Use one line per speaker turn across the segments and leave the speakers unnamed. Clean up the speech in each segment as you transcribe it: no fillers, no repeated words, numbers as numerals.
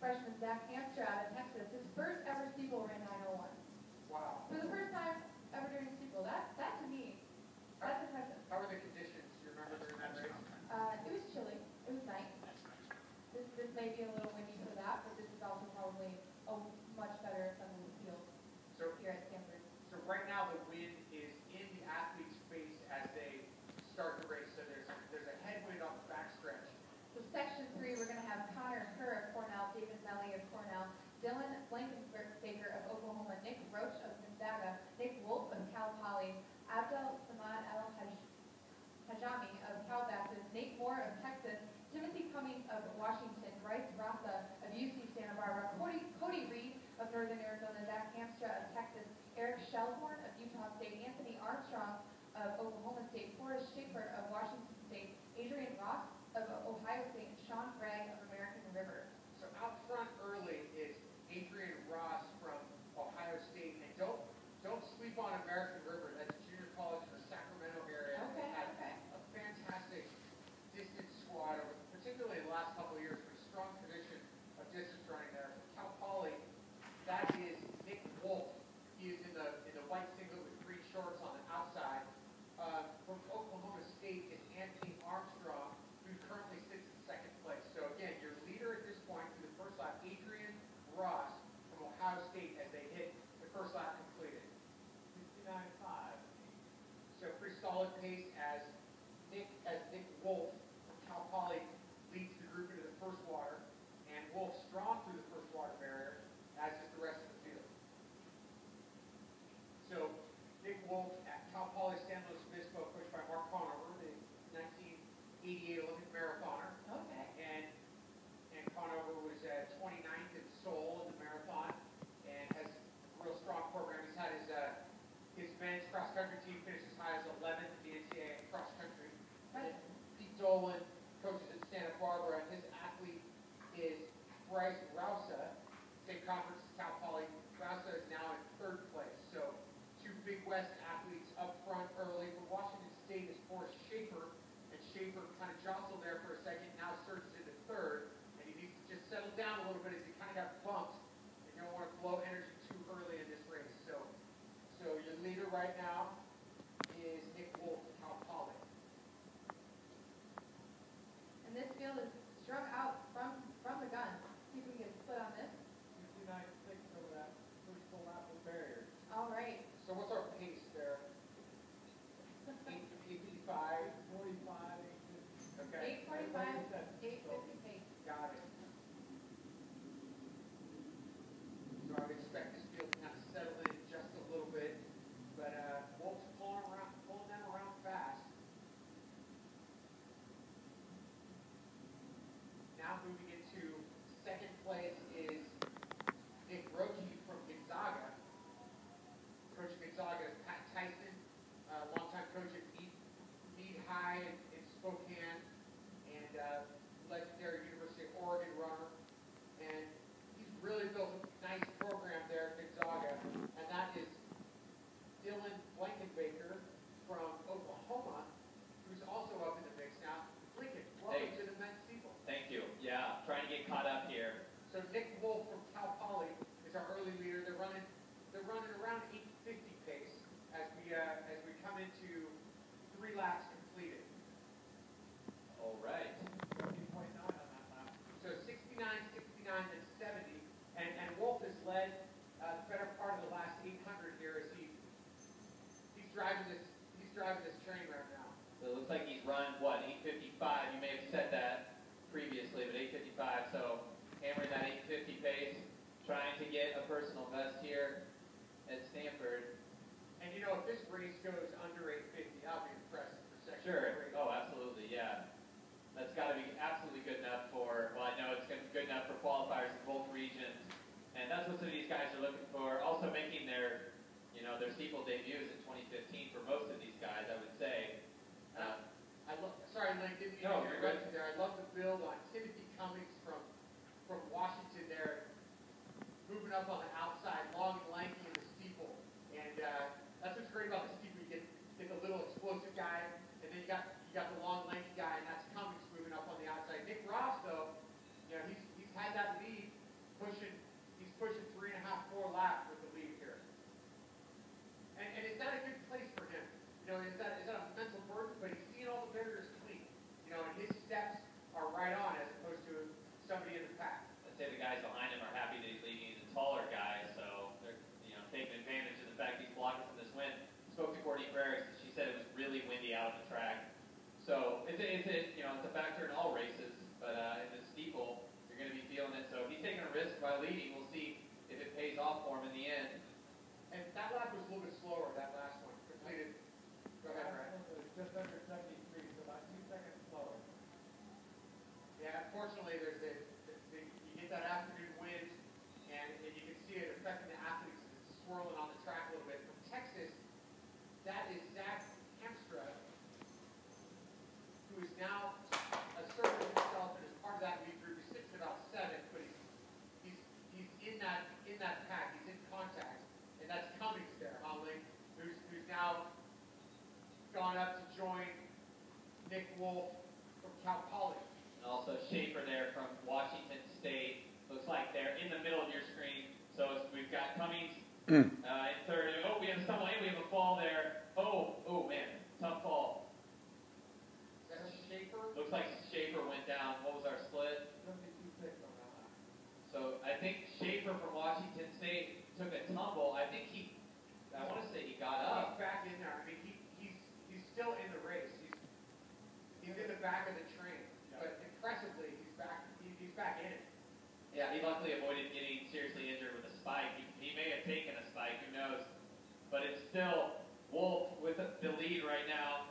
freshman Zach Hamstra out of Texas. His first ever steeple ran 901.
Wow.
For the first time ever doing a steeple. That to me, that's impressive.
How were the conditions? Do you remember during that race?
It was chilly. It was nice. This may be a little windy for that, but this is also probably a much better sunny field here at Stanford.
So right now the wind is in the athlete's face as they start the race. So there's a headwind on the backstretch.
So section 3, we're going to have Connor Kerr of Cornell, David Melly of Cornell, Dylan Blankenbaker of Oklahoma, Nick Roach of Gonzaga, Nick Wolf of Cal Poly, Abdel Samad El Hajami of Cal Baptist, Nate Moore of Texas, Timothy Cummings of Washington, Bryce Rasa of UC Santa Barbara, Cody Reed of Northern Arizona, Zach Hamstra of Texas, Eric Shellhorn of Utah State, Anthony Armstrong of Oklahoma State, Forrest Schaefer of Washington State, Adrian Ross of Ohio State, and Sean Bragg of American River.
So out front early is Adrian Ross from Ohio State, and don't sleep on American River. That's a junior college in the Sacramento area.
Okay.
A fantastic distance squad, particularly in the last couple of years, with a strong tradition of distance running there. For Cal Poly, that is Nick Wolf. He is in the white singlet with green shorts on the outside. From Oklahoma State is Anthony Armstrong, who currently sits in second place. So again, your leader at this point through the first lap, Adrian Ross from Ohio State, as they hit the first lap completed. 59.5. So pretty solid pace as Nick Wolf from Cal Poly leads the group into the first water, and Wolf strong through the first water barrier, as is the rest of the field. So Nick Wolf at Cal Poly San Luis Obispo, coached by Mark Conover, the 1988 Olympic marathoner.
Okay.
And Conover was 29th in Seoul in the marathon, and has a real strong program. He's had his men's cross country team finish as high as 11th in the NCAA cross country.
Right.
Pete Dolan coaches at Santa Barbara, and his athlete is Bryce Rausa, same conference as Cal Poly. Rausa is now in third place. So two Big West athletes up front early. For Washington State is Forrest Schaefer, and Schaefer kind of jostled there for a second, now surges into third, and he needs to just settle down a little bit as he kind of got bumped. You don't want to blow energy too early in this race. So your leader right now is Nick Wolf of Cal Poly.
And this field is strung out from the gun. See if we can get a split on this.
59.6 over that first full lap of barrier.
All right.
So what's our pace there? 8:55, 45, 8:50. Okay.
8:45, 8:50 pace.
Got it. So I would expect this field to kind of settle in just a little bit, but Wolf's pulling them around fast. Now moving into second place is Nick Roach from Gonzaga. Coach at Gonzaga is Pat Tyson, longtime coach at Meade High in Spokane, and legendary University of Oregon runner. And he's really built a nice program there at Gonzaga, and that is Dylan Blankenbaker from Oklahoma, who's also up in the mix now. Lincoln, welcome to the men's steeple.
Thank you. Yeah, trying to get caught up here.
So Nick Wolf from Cal Poly is our early leader. They're running around 8:50 pace as we come into 3 laps completed.
All right.
70.9 on that lap. So 69, 69, and 70, and Wolf has led the better part of the last 800 here as he's driving this train right now.
So it looks like he's run, what, 8:55? You may have said that previously, but 8:55. So hammering that 8:50 pace, trying to get a personal best here at Stanford.
And you know, if this race goes under 8:50, that'll be impressive for section.
Sure.
3.
Oh, absolutely. Yeah. That's got to be absolutely good enough for. Well, I know it's going to be good enough for qualifiers in both regions, and that's what some of these guys are looking for. Also making their steeple debuts in 2015 for most of these guys, I would say.
Sorry, Link, didn't mean to interrupt you there. I love the build on Timothy Cummings from Washington there, moving up on the outside, long and lanky in the steeple. And that's what's great about the steeple. You get the little explosive guy, and then you got the long, lanky guy, and that's Cummings moving up on the outside. Nick Ross, though, he's had that lead unfortunately, you get that afternoon wind, and you can see it affecting the athletes as it's swirling on the track a little bit. From Texas, that is Zach Hamstra, who is now asserting himself and is part of that lead group. He sits at about 7th, but he's in that pack. He's in contact, and that's Cummings there, Link, who's now gone up to join Nick Wolf from Cal Poly.
And also Schaefer there from Washington State. Looks like they're in the middle of your screen. So we've got Cummings in third. Oh, we have someone. We have a fall there. Oh man, tough fall.
Is that Schaefer?
Looks like Schaefer went down. What was our split?
I don't think you picked on that one.
So I think Schaefer from Washington State took a tumble. I think I want to say he got up.
He's back in there. I mean, he's still in the race. He's in the back of the train, but impressively, he's back. He's back in it.
Yeah, he luckily avoided getting seriously injured with a spike. He may have taken a spike, who knows? But it's still Wolf with the lead right now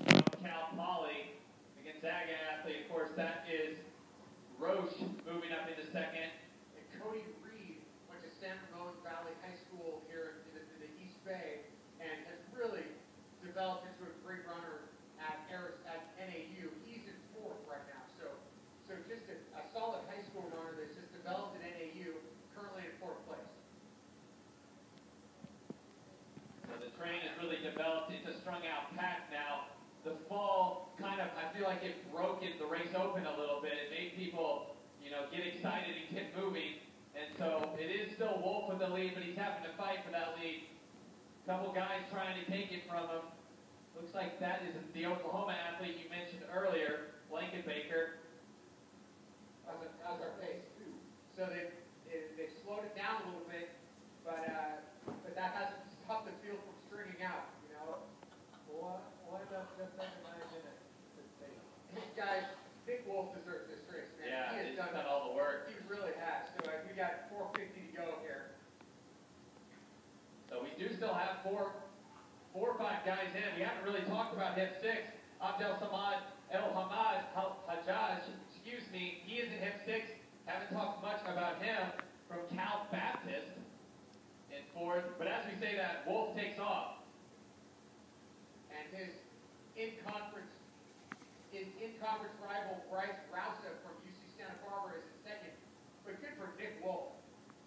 from Cal Poly. The Gonzaga athlete, of course, that is Roche moving up into second.
And Cody Reed went to San Ramon Valley High School here in the East Bay and has really developed into a great runner at NAU. He's in 4th right now. So just a solid high school runner that's just developed at NAU, currently in 4th place.
So the train has really developed into strung out pack now. The fall kind of, I feel like it broke the race open a little bit. It made people, get excited and get moving. And so it is still Wolf with the lead, but he's having to fight for that lead. A couple guys trying to take it from him. Looks like that is the Oklahoma athlete you mentioned earlier, Blankenbaker.
How's our pace? So they've slowed it down a little bit, but that hasn't stopped the field from stringing out. What about just under 9 minutes? Guys, Nick Wolf deserves this race, man.
Yeah,
he has done
all the work.
He really has. So we got 4:50 to go here.
So we do still have four or five guys in. We haven't really talked about hip 6. Abdel Samad El Hamad Hajjaj, he is in hip 6. Haven't talked much about him from Cal Baptist in 4th. But as we say that, Wolf takes off.
And his in-conference rival Bryce Rousa from UC Santa Barbara is in 2nd. But good for Nick Wolf.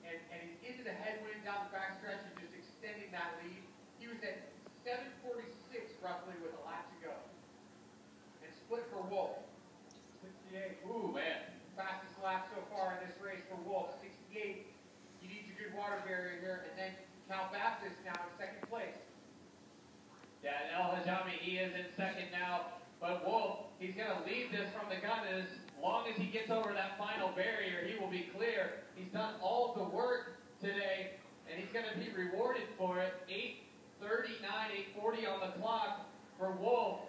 And he's into the headwind down the backstretch and just extending that lead. He was at 7:46 roughly with a lap to go. And split for Wolf. 68.
Ooh, man.
Fastest lap so far in this race for Wolf. 68. You need your good water barrier here. And then Cal Baptist now in 2nd place.
Yeah, and El Hajami, he is in 2nd now. But Wolf, he's going to lead this from the gun. And as long as he gets over that final barrier, he will be clear. He's done all the work today, and he's going to be rewarded for it. 8:39, 8:40 on the clock for Wolf.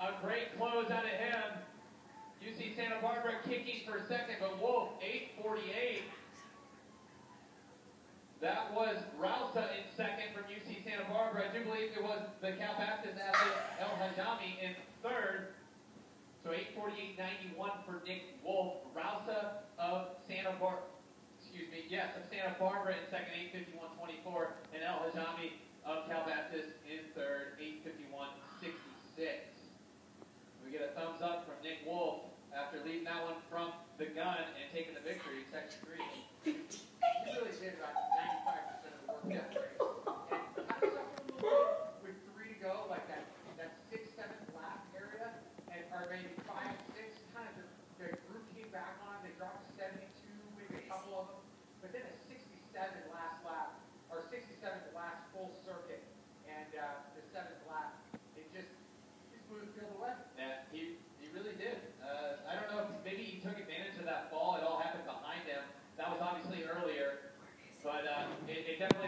A great close out of him. UC Santa Barbara kicking for 2nd, but Wolf, 8:48. That was Rousa in 2nd from UC Santa Barbara. I do believe it was the Cal Baptist athlete El Hajami in 3rd. So 8:48.91 for Nick Wolf. Rousa of Santa Barbara. Of Santa Barbara in 2nd, 8:51.24, and El Hajami of Cal Baptist in 3rd, 8:51.66.